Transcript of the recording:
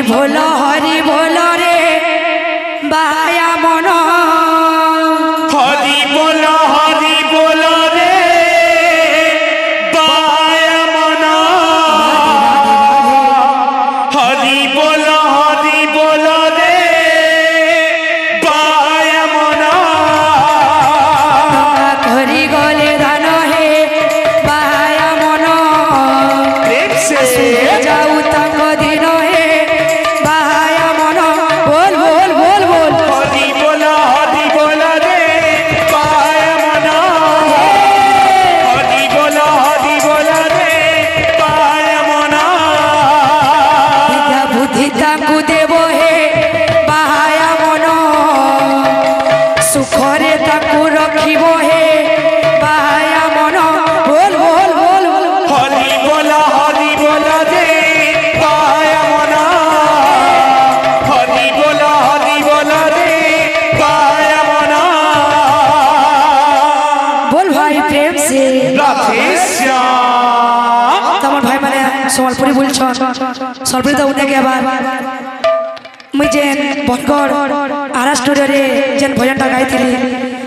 बोल रे बाया मन हरि बोल रे बाया मन हरि बोल रे बाया मन घरी गले दान हे बाया मन प्रेम से जाऊ तंग दिन हे बाया मन बोल बोल बोल बोल हरि बोल रे बाया मन हरि बोल रे बाया मन विद्या बुद्धि ताकू देव हे बाया मन सुखरे ताकू रखिब हे बाया मन बोल बोल बोल बोल हरि बोल रे बाया मन हरि बोल रे बाया मन बोल भाई प्रेम से राधे श्याम তোমার ভাই মানে সম্বলপুরি বলছ সম্বলপুরি তো উঠে গিয়ে আবার মুই যে বনগড় আরা স্টুডিওরে যেন ভজনটা গাইଥିଲି